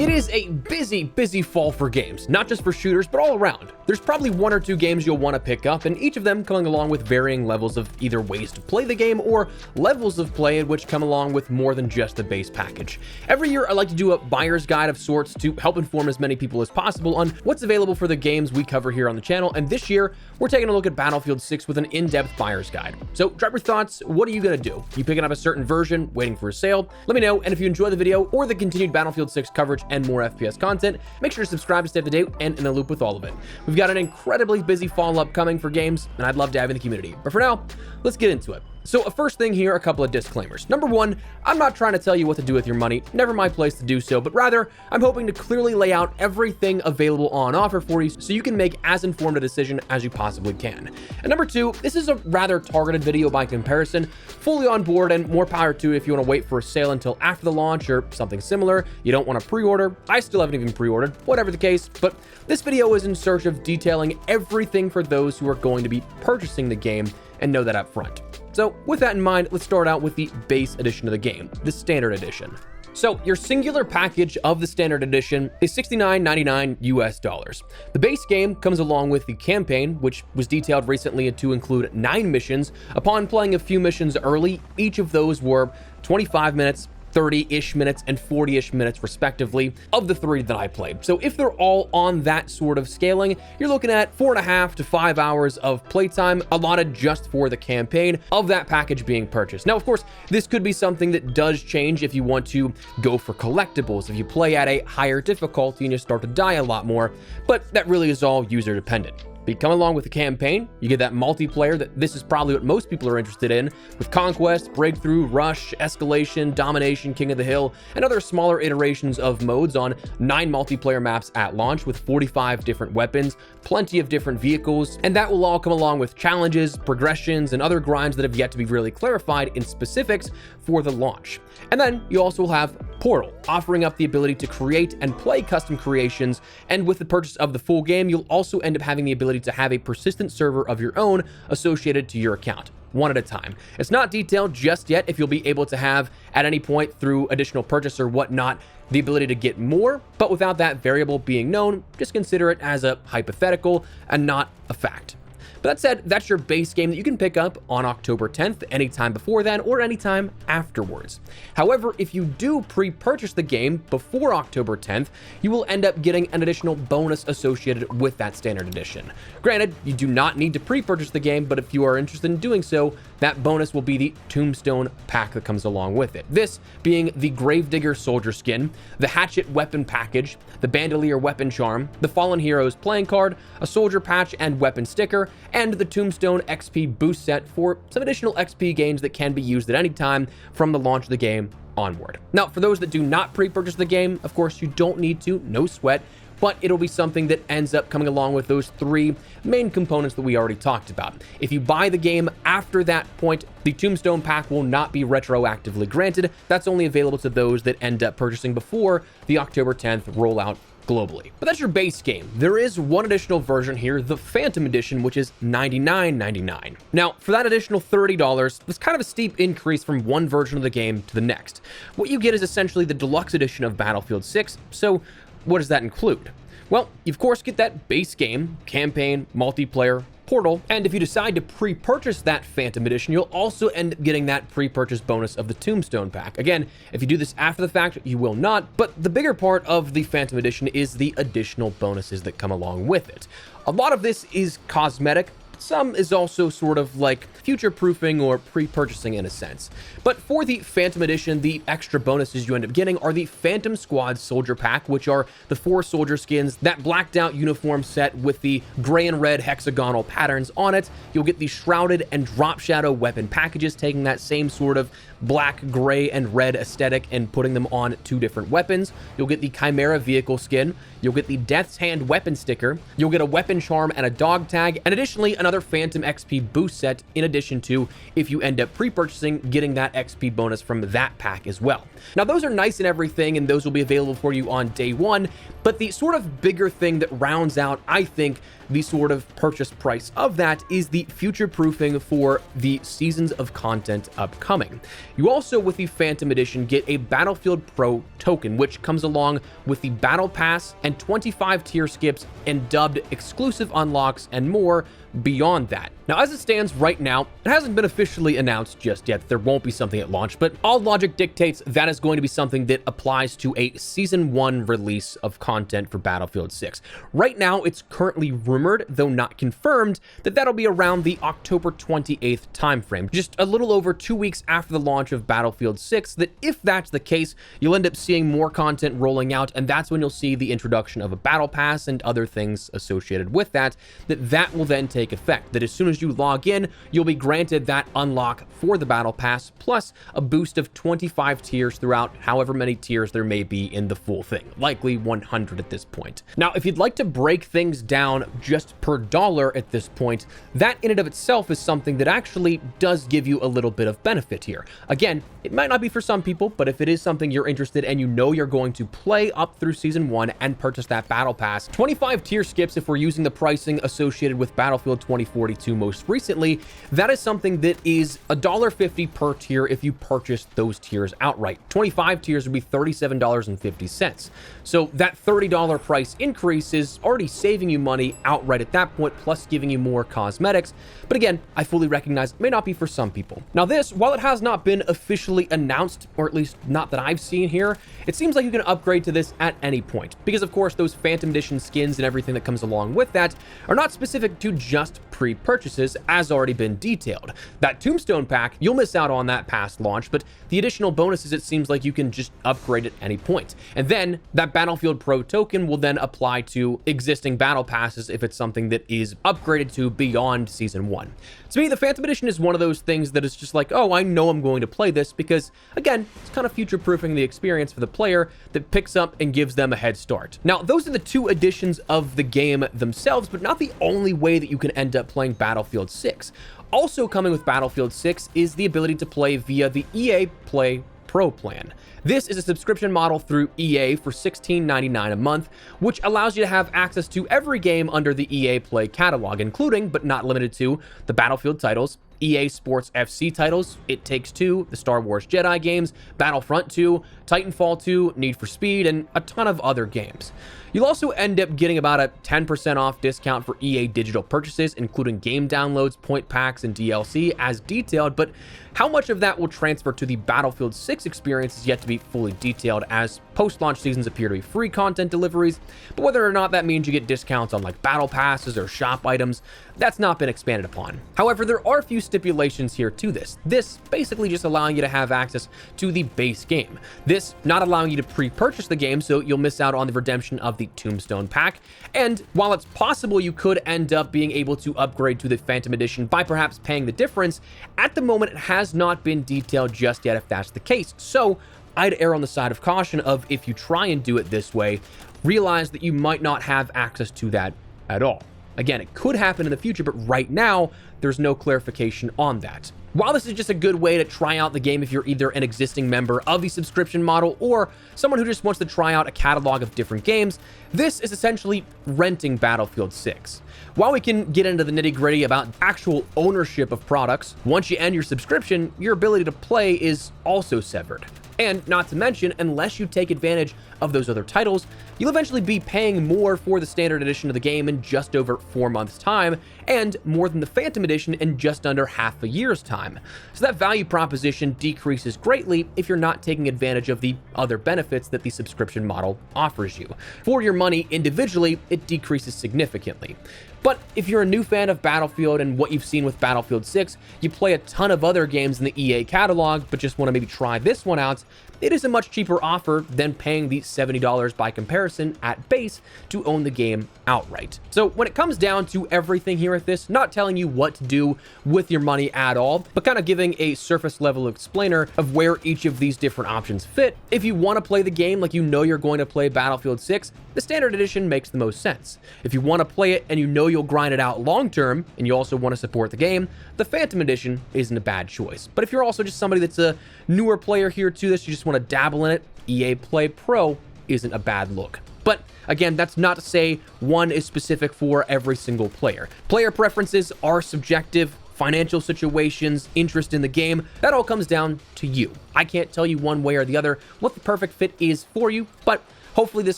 It is a busy fall for games, not just for shooters, but all around. There's probably one or two games you'll want to pick up, and each of them coming along with varying levels of either ways to play the game or levels of play in which come along with more than just the base package. Every year, I like to do a buyer's guide of sorts to help inform as many people as possible on what's available for the games we cover here on the channel, and this year, we're taking a look at Battlefield 6 with an in-depth buyer's guide. So drop your thoughts. What are you going to do? You picking up a certain version, waiting for a sale? Let me know, and if you enjoy the video or the continued Battlefield 6 coverage and more FPS content, make sure to subscribe to stay up to date and in the loop with all of it. We've got an incredibly busy fall upcoming for games, and I'd love to have you in the community. But for now, let's get into it. So first thing here, a couple of disclaimers. Number one, I'm not trying to tell you what to do with your money, never my place to do so, but rather, I'm hoping to clearly lay out everything available on offer for you so you can make as informed a decision as you possibly can. And number two, this is a rather targeted video by comparison, fully on board and more power to if you want to wait for a sale until after the launch or something similar. You don't want to pre-order. I still haven't even pre-ordered, whatever the case, but this video is in search of detailing everything for those who are going to be purchasing the game and know that up front. So with that in mind, let's start out with the base edition of the game, the standard edition. So your singular package of the standard edition is $69.99 US. The base game comes along with the campaign, which was detailed recently to include 9 missions. Upon playing a few missions early, each of those were 25 minutes, 30-ish minutes, and 40-ish minutes respectively of the 3 that I played. So if they're all on that sort of scaling, you're looking at 4.5 to 5 hours of playtime allotted just for the campaign of that package being purchased. Now, of course, this could be something that does change if you want to go for collectibles, if you play at a higher difficulty and you start to die a lot more, but that really is all user dependent. But you come along with the campaign, you get that multiplayer that this is probably what most people are interested in, with Conquest, Breakthrough, Rush, Escalation, Domination, King of the Hill, and other smaller iterations of modes on 9 multiplayer maps at launch with 45 different weapons, plenty of different vehicles, and that will all come along with challenges, progressions, and other grinds that have yet to be really clarified in specifics for the launch. And then you also will have Portal, offering up the ability to create and play custom creations, and with the purchase of the full game, you'll also end up having the ability to have a persistent server of your own associated to your account, one at a time. It's not detailed just yet if you'll be able to have, at any point through additional purchase or whatnot, the ability to get more, but without that variable being known, just consider it as a hypothetical and not a fact. But that said, that's your base game that you can pick up on October 10th, anytime before then or anytime afterwards. However, if you do pre-purchase the game before October 10th, you will end up getting an additional bonus associated with that standard edition. Granted, you do not need to pre-purchase the game, but if you are interested in doing so, that bonus will be the Tombstone pack that comes along with it. This being the Gravedigger soldier skin, the Hatchet weapon package, the Bandolier weapon charm, the Fallen Heroes playing card, a soldier patch and weapon sticker, and the Tombstone XP boost set for some additional XP gains that can be used at any time from the launch of the game onward. Now, for those that do not pre-purchase the game, of course, you don't need to, no sweat, but it'll be something that ends up coming along with those 3 main components that we already talked about. If you buy the game after that point, the Tombstone pack will not be retroactively granted. That's only available to those that end up purchasing before the October 10th rollout globally. But that's your base game. There is one additional version here, the Phantom Edition, which is $99.99. Now, for that additional $30, it's kind of a steep increase from one version of the game to the next. What you get is essentially the deluxe edition of Battlefield 6, so what does that include? Well, you of course get that base game, campaign, multiplayer, Portal, and if you decide to pre-purchase that Phantom Edition, you'll also end up getting that pre-purchase bonus of the Tombstone pack. Again, if you do this after the fact, you will not, but the bigger part of the Phantom Edition is the additional bonuses that come along with it. A lot of this is cosmetic, some is also sort of like future-proofing or pre-purchasing in a sense. But for the Phantom Edition, the extra bonuses you end up getting are the Phantom Squad Soldier Pack, which are the 4 soldier skins, that blacked-out uniform set with the gray and red hexagonal patterns on it. You'll get the Shrouded and Drop Shadow weapon packages, taking that same sort of black, gray, and red aesthetic and putting them on 2 different weapons. You'll get the Chimera vehicle skin. You'll get the Death's Hand weapon sticker. You'll get a weapon charm and a dog tag, and additionally, another another Phantom XP boost set, in addition to, if you end up pre-purchasing, getting that XP bonus from that pack as well. Now, those are nice and everything, and those will be available for you on day one, but the sort of bigger thing that rounds out, I think, the sort of purchase price of that is the future proofing for the seasons of content upcoming. You also, with the Phantom Edition, get a Battlefield Pro token, which comes along with the Battle Pass and 25 tier skips and dubbed exclusive unlocks and more beyond that. Now, as it stands right now, it hasn't been officially announced just yet. There won't be something at launch, but all logic dictates that is going to be something that applies to a Season 1 release of content for Battlefield 6. Right now, it's currently rumored, though not confirmed, that that'll be around the October 28th timeframe, just a little over 2 weeks after the launch of Battlefield 6, that if that's the case, you'll end up seeing more content rolling out, and that's when you'll see the introduction of a Battle Pass and other things associated with that, that will then take effect, that as soon as you log in, you'll be granted that unlock for the Battle Pass, plus a boost of 25 tiers throughout however many tiers there may be in the full thing, likely 100 at this point. Now, if you'd like to break things down just per dollar at this point, that in and of itself is something that actually does give you a little bit of benefit here. Again, it might not be for some people, but if it is something you're interested and you know you're going to play up through Season 1 and purchase that Battle Pass, 25 tier skips if we're using the pricing associated with Battlefield 2042 most recently, that is something that is $1.50 per tier if you purchase those tiers outright. 25 tiers would be $37.50. So that $30 price increase is already saving you money outright at that point, plus giving you more cosmetics. But again, I fully recognize it may not be for some people. Now this, while it has not been officially announced, or at least not that I've seen here, it seems like you can upgrade to this at any point. Because of course, those Phantom Edition skins and everything that comes along with that are not specific to just pre-purchases, as already been detailed. That Tombstone pack, you'll miss out on that past launch, but the additional bonuses, it seems like you can just upgrade at any point. And then that Battlefield Pro token will then apply to existing battle passes if it's something that is upgraded to beyond Season 1. To me, the Phantom Edition is one of those things that is just like, oh, I know I'm going to play this because, again, it's kind of future-proofing the experience for the player that picks up and gives them a head start. Now, those are the two editions of the game themselves, but not the only way that you can end up playing Battlefield 6. Also coming with Battlefield 6 is the ability to play via the EA Play Pro plan. This is a subscription model through EA for $16.99 a month, which allows you to have access to every game under the EA Play catalog, including, but not limited to, the Battlefield titles, EA Sports FC titles, It Takes Two, the Star Wars Jedi games, Battlefront 2, Titanfall 2, Need for Speed, and a ton of other games. You'll also end up getting about a 10% off discount for EA digital purchases, including game downloads, point packs, and DLC as detailed, but how much of that will transfer to the Battlefield 6 experience is yet to be fully detailed, as post-launch seasons appear to be free content deliveries, but whether or not that means you get discounts on like battle passes or shop items, that's not been expanded upon. However, there are a few stipulations here to this. This basically just allowing you to have access to the base game. This not allowing you to pre-purchase the game, so you'll miss out on the redemption of the Tombstone pack. And while it's possible you could end up being able to upgrade to the Phantom Edition by perhaps paying the difference, at the moment it has not been detailed just yet if that's the case. So I'd err on the side of caution of, if you try and do it this way, realize that you might not have access to that at all. Again, it could happen in the future, but right now, there's no clarification on that. While this is just a good way to try out the game if you're either an existing member of the subscription model or someone who just wants to try out a catalog of different games, this is essentially renting Battlefield 6. While we can get into the nitty-gritty about actual ownership of products, once you end your subscription, your ability to play is also severed. And not to mention, unless you take advantage of those other titles, you'll eventually be paying more for the standard edition of the game in just over 4 months' time, and more than the Phantom Edition in just under half a year's time. So that value proposition decreases greatly if you're not taking advantage of the other benefits that the subscription model offers you. For your money individually, it decreases significantly. But if you're a new fan of Battlefield and what you've seen with Battlefield 6, you play a ton of other games in the EA catalog, but just want to maybe try this one out, it is a much cheaper offer than paying the $70 by comparison at base to own the game outright. So when it comes down to everything here at this, not telling you what to do with your money at all, but kind of giving a surface level explainer of where each of these different options fit. If you want to play the game like you know you're going to play Battlefield 6, the standard edition makes the most sense. If you want to play it and you know you'll grind it out long term and you also want to support the game, the Phantom Edition isn't a bad choice. But if you're also just somebody that's a newer player here to this, you just want to dabble in it, EA Play Pro isn't a bad look. But again, that's not to say one is specific for every single player. Player preferences are subjective. Financial situations, interest in the game, that all comes down to you. I can't tell you one way or the other what the perfect fit is for you, but hopefully this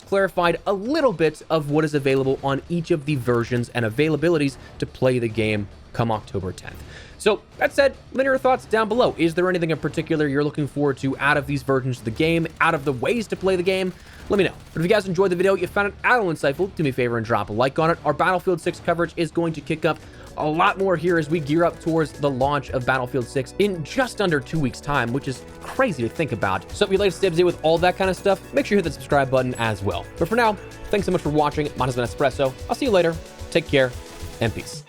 clarified a little bit of what is available on each of the versions and availabilities to play the game come October 10th. So that said, let me know your thoughts down below. Is there anything in particular you're looking forward to out of these versions of the game, out of the ways to play the game? Let me know. But if you guys enjoyed the video, you found it at all insightful, do me a favor and drop a like on it. Our Battlefield 6 coverage is going to kick up a lot more here as we gear up towards the launch of Battlefield 6 in just under 2 weeks' time, which is crazy to think about. So if you'd like to stay up to date with all that kind of stuff, make sure you hit the subscribe button as well. But for now, thanks so much for watching. Mine has been Espresso. I'll see you later. Take care and peace.